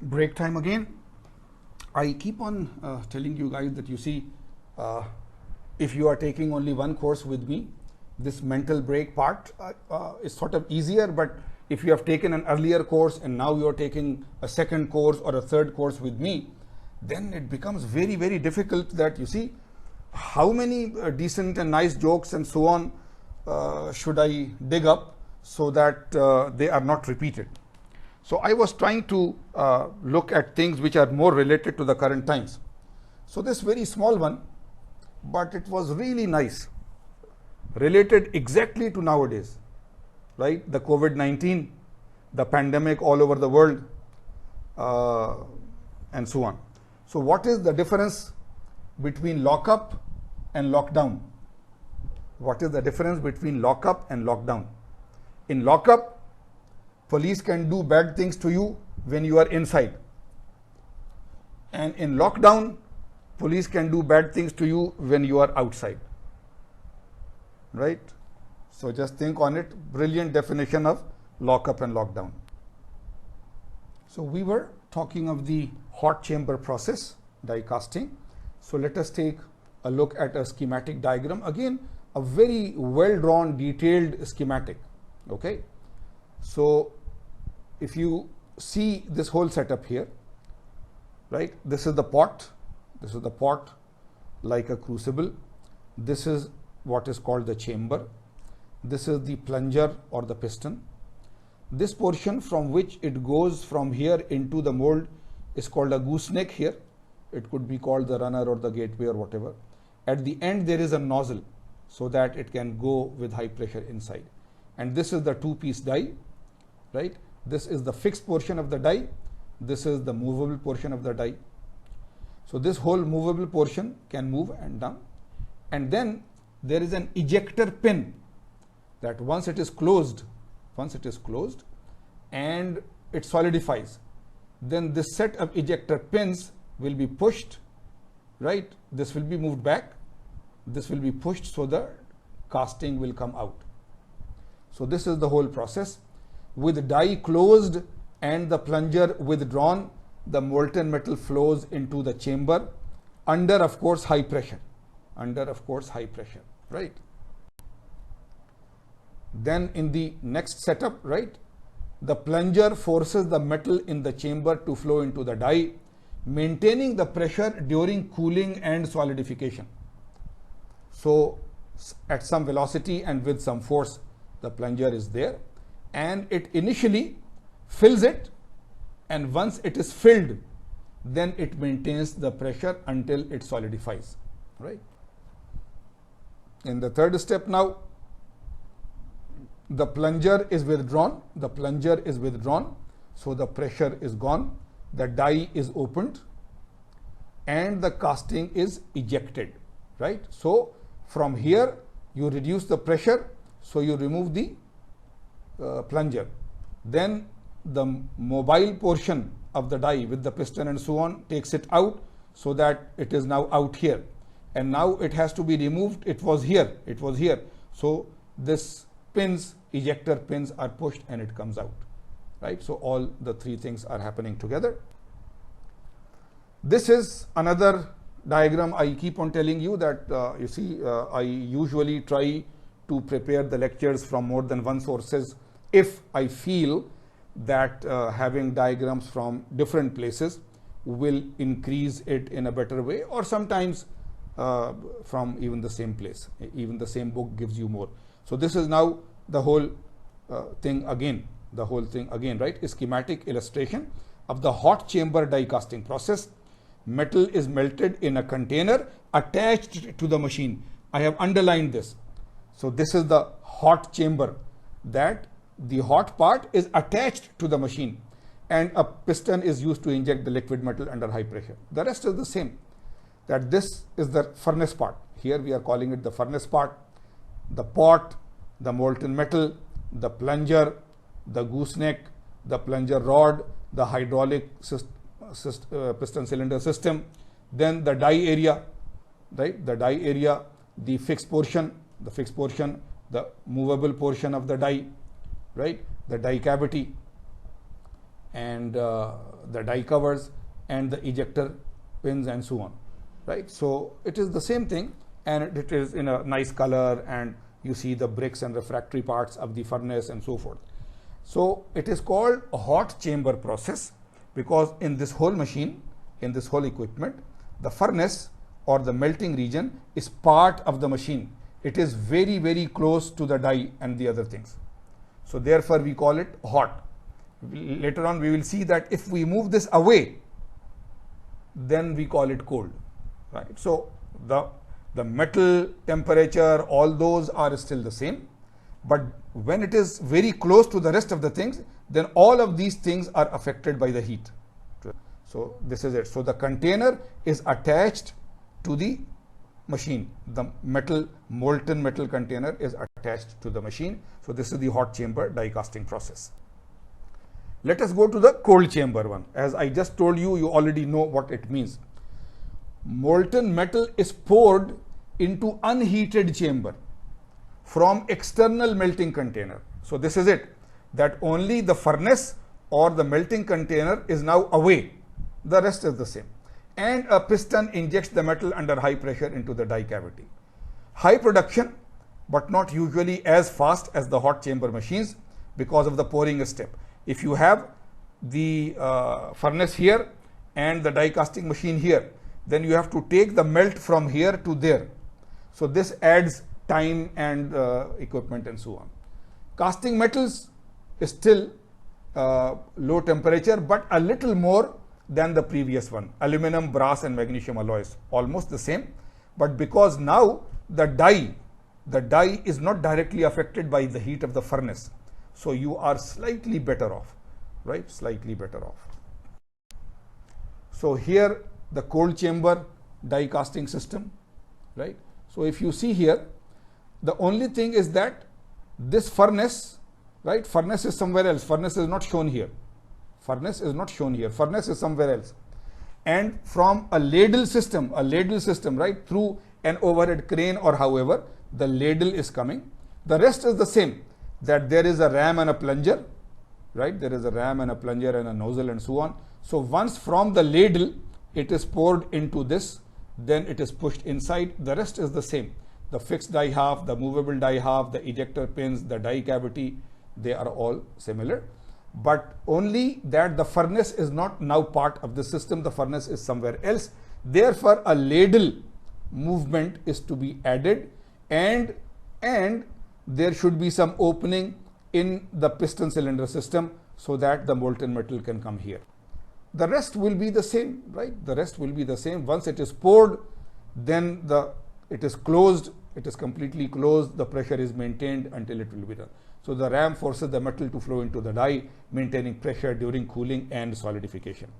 break time again. I keep on telling you guys that you see, if you are taking only one course with me, this mental break part is sort of easier. But if you have taken an earlier course and now you are taking a second course or a third course with me, then it becomes very, very difficult that you see how many decent and nice jokes and so on should I dig up so that they are not repeated. So I was trying to look at things which are more related to the current times. So this very small one, but it was really nice, related exactly to nowadays, right? The COVID-19, the pandemic all over the world, and so on. So what is the difference between lockup and lockdown? What is the difference between lockup and lockdown? In lockup, police can do bad things to you when you are inside. And in lockdown, police can do bad things to you when you are outside. Right? So just think on it. Brilliant definition of lockup and lockdown. So we were talking of the hot chamber process, die casting. So let us take a look at a schematic diagram. Again, a very well drawn, detailed schematic. Okay. So if you see this whole setup here, right, this is the pot, like a crucible. This is what is called the chamber. This is the plunger or the piston. This portion from which it goes from here into the mold is called a gooseneck here. It could be called the runner or the gateway or whatever. At the end there is a nozzle so that it can go with high pressure inside. And this is the two-piece die, right? This is the fixed portion of the die. This is the movable portion of the die. So this whole movable portion can move and down. And then there is an ejector pin that once it is closed and it solidifies, then this set of ejector pins will be pushed, right? This will be moved back. This will be pushed so the casting will come out. So this is the whole process. With die closed and the plunger withdrawn, the molten metal flows into the chamber under, of course, high pressure. Right? Then in the next setup, right, the plunger forces the metal in the chamber to flow into the die, maintaining the pressure during cooling and solidification. So at some velocity and with some force, the plunger is there and it initially fills it, and once it is filled, then it maintains the pressure until it solidifies, right? In the third step now, the plunger is withdrawn, so the pressure is gone, the die is opened and the casting is ejected, right? So from here you reduce the pressure, so you remove the plunger. Then the mobile portion of the die with the piston and so on takes it out, so that it is now out here, and now it has to be removed. It was here, so this ejector pins are pushed and it comes out, right? So all the three things are happening together. This is another diagram. I keep on telling you that you see, I usually try to prepare the lectures from more than one sources if I feel that having diagrams from different places will increase it in a better way, or sometimes from even the same place, even the same book gives you more. So this is now the whole thing again, right? A schematic illustration of the hot chamber die casting process. Metal is melted in a container attached to the machine. I have underlined this. So this is the hot chamber, that the hot part is attached to the machine, and a piston is used to inject the liquid metal under high pressure. The rest is the same, that this is the furnace part. Here we are calling it the furnace part. The pot, the molten metal, the plunger, the gooseneck, the plunger rod, the hydraulic piston cylinder system, then the die area, right? The die area, the fixed portion, the movable portion of the die, right? The die cavity, and the die covers and the ejector pins and so on, right? So it is the same thing, and it is in a nice color, and you see the bricks and refractory parts of the furnace and so forth. So it is called a hot chamber process because in this whole machine, in this whole equipment, the furnace or the melting region is part of the machine. It is very, very close to the die and the other things. So therefore we call it hot. Later on we will see that if we move this away, then we call it cold, right? So the metal temperature, all those are still the same, but when it is very close to the rest of the things, then all of these things are affected by the heat. So this is it. So the container is attached to the machine. The molten metal container is attached to the machine. So this is the hot chamber die casting process. Let us go to the cold chamber one. As I just told you, you already know what it means. Molten metal is poured into unheated chamber from external melting container. So this is it, that only the furnace or the melting container is now away. The rest is the same. And a piston injects the metal under high pressure into the die cavity. High production, but not usually as fast as the hot chamber machines because of the pouring step. If you have the furnace here and the die casting machine here, then you have to take the melt from here to there. So this adds time and equipment and so on. Casting metals is still low temperature, but a little more than the previous one. Aluminum, brass and magnesium alloys, almost the same, but because now the die is not directly affected by the heat of the furnace. So you are slightly better off, right? Slightly better off. So here the cold chamber die casting system, right? So if you see here, the only thing is that this furnace, right? Furnace is somewhere else. Furnace is not shown here. Furnace is not shown here. Furnace is somewhere else. And from a ladle system, right? Through an overhead crane or however, the ladle is coming. The rest is the same, that there is a ram and a plunger, right? There is a ram and a plunger and a nozzle and so on. So once from the ladle, it is poured into this, then it is pushed inside. The rest is the same. The fixed die half, the movable die half, the ejector pins, the die cavity, they are all similar. But only that the furnace is not now part of the system. The furnace is somewhere else. Therefore, a ladle movement is to be added, and there should be some opening in the piston cylinder system so that the molten metal can come here. The rest will be the same, right? The rest will be the same. Once it is poured, then it is closed. It is completely closed. The pressure is maintained until it will be done. So the ram forces the metal to flow into the die, maintaining pressure during cooling and solidification.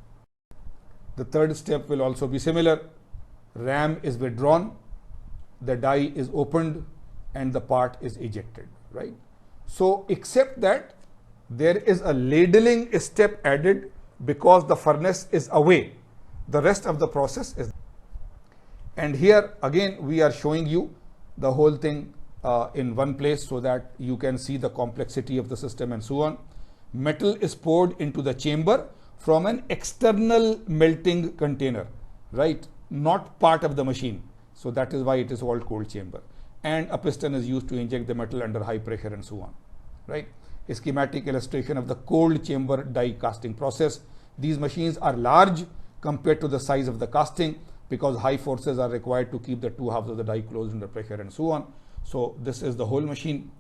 The third step will also be similar. Ram is withdrawn, the die is opened, and the part is ejected, right? So except that there is a ladling step added because the furnace is away. The rest of the process is. And here again we are showing you the whole thing in one place so that you can see the complexity of the system and so on. Metal is poured into the chamber from an external melting container, right? Not part of the machine. So that is why it is called cold chamber. And a piston is used to inject the metal under high pressure and so on, right? A schematic illustration of the cold chamber die casting process. These machines are large compared to the size of the casting because high forces are required to keep the two halves of the die closed under pressure and so on. So this is the whole machine,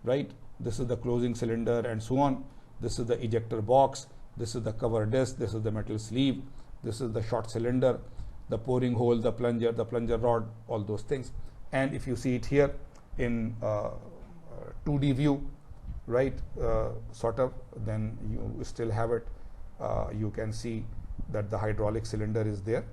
right? This is the closing cylinder and so on. This is the ejector box. This is the cover disc. This is the metal sleeve. This is the short cylinder, the pouring hole, the plunger rod, all those things. And if you see it here in 2D view, right, sort of, then you still have it. You can see that the hydraulic cylinder is there.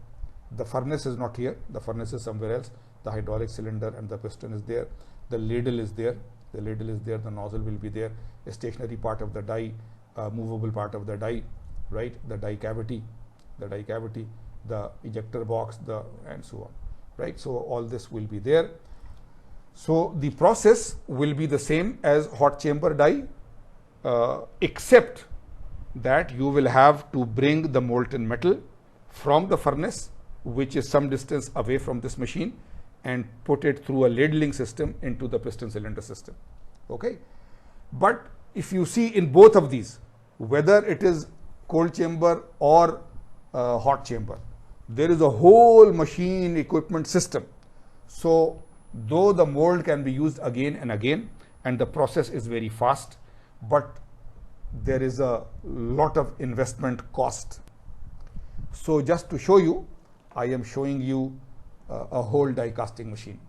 The furnace is not here. The furnace is somewhere else. The hydraulic cylinder and the piston is there. The ladle is there. The ladle is there. The nozzle will be there. A stationary part of the die, movable part of the die, right? The die cavity, the ejector box, and so on, right? So all this will be there. So the process will be the same as hot chamber die, except that you will have to bring the molten metal from the furnace, which is some distance away from this machine, and put it through a ladling system into the piston cylinder system. Okay, but if you see in both of these, whether it is cold chamber or hot chamber, there is a whole machine equipment system. So though the mold can be used again and again and the process is very fast, but there is a lot of investment cost. So just to show you, I am showing you a whole die casting machine,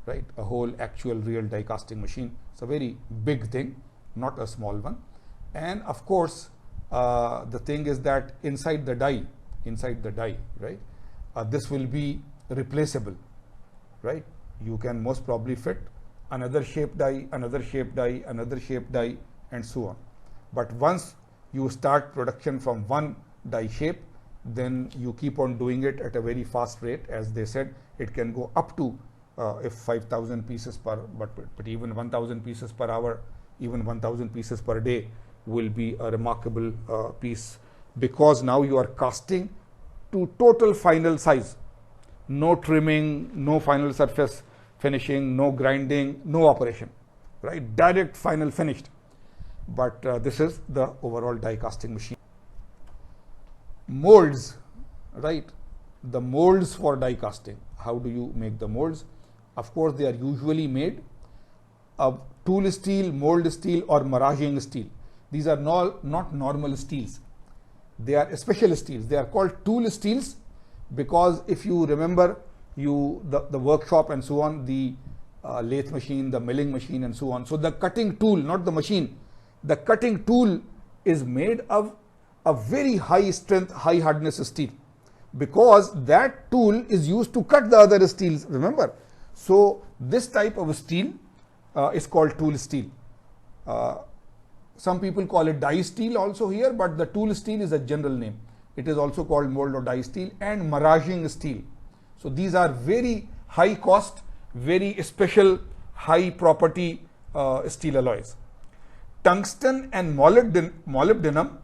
right? A whole actual real die casting machine. It's a very big thing, not a small one. And of course, the thing is that inside the die, right? This will be replaceable, right? You can most probably fit another shape die, another shape die, another shape die, and so on. But once you start production from one die shape, then you keep on doing it at a very fast rate. As they said, it can go up to if 5,000 pieces per, but even 1,000 pieces per hour, even 1,000 pieces per day will be a remarkable piece, because now you are casting to total final size. No trimming, no final surface finishing, no grinding, no operation, right? Direct final finished. But this is the overall die casting machine. Molds, right? The molds for die casting. How do you make the molds? Of course, they are usually made of tool steel, mold steel, or maraging steel. These are not normal steels. They are special steels. They are called tool steels because if you remember, the workshop and so on, the lathe machine, the milling machine, and so on. So the cutting tool, not the machine, the cutting tool is made of a very high strength, high hardness steel, because that tool is used to cut the other steels, remember. So this type of steel is called tool steel. Some people call it die steel also here, but the tool steel is a general name. It is also called mold or die steel and maraging steel. So these are very high cost, very special, high property steel alloys. Tungsten and molybdenum,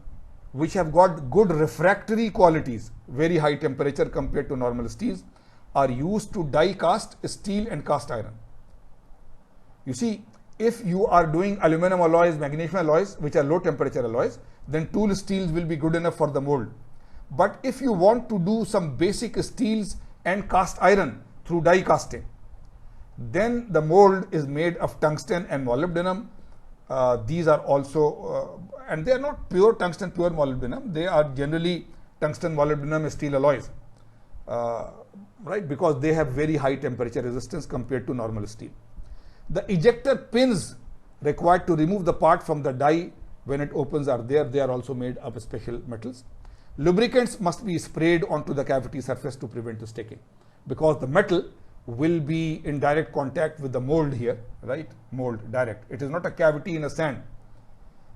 which have got good refractory qualities, very high temperature compared to normal steels, are used to die cast steel and cast iron. You see, if you are doing aluminum alloys, magnesium alloys, which are low temperature alloys, then tool steels will be good enough for the mold. But if you want to do some basic steels and cast iron through die casting, then the mold is made of tungsten and molybdenum. These are also, and they are not pure tungsten, pure molybdenum. They are generally tungsten, molybdenum steel alloys, right? Because they have very high temperature resistance compared to normal steel. The ejector pins required to remove the part from the die when it opens are there. They are also made of special metals. Lubricants must be sprayed onto the cavity surface to prevent the sticking, because the metal will be in direct contact with the mold here, right? Mold direct. It is not a cavity in a sand.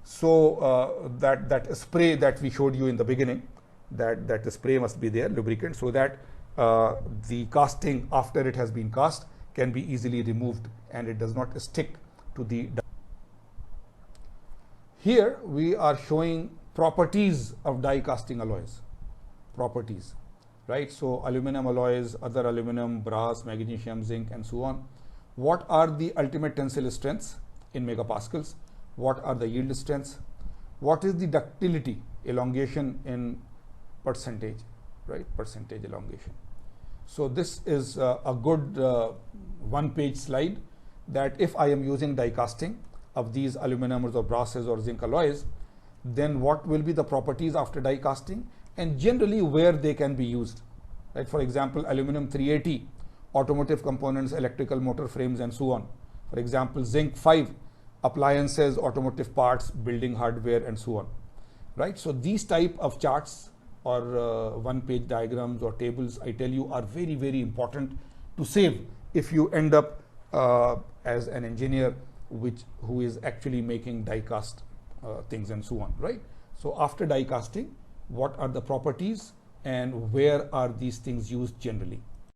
So that spray that we showed you in the beginning, that spray must be there, lubricant, so that the casting after it has been cast can be easily removed and it does not stick to the die. Here we are showing properties of die casting alloys. Properties, right? So aluminum alloys, other aluminum, brass, magnesium, zinc, and so on. What are the ultimate tensile strengths in megapascals? What are the yield strengths? What is the ductility, elongation in percentage, right? Percentage elongation. So this is a good one-page slide that if I am using die casting of these aluminums or brasses or zinc alloys, then what will be the properties after die casting and generally where they can be used, right? For example, aluminum 380, automotive components, electrical motor frames, and so on. For example, zinc 5, appliances, automotive parts, building hardware, and so on, right? So these type of charts or one-page diagrams or tables, I tell you, are very, very important to save if you end up as an engineer who is actually making die cast things and so on, right? So after die casting, what are the properties and where are these things used generally?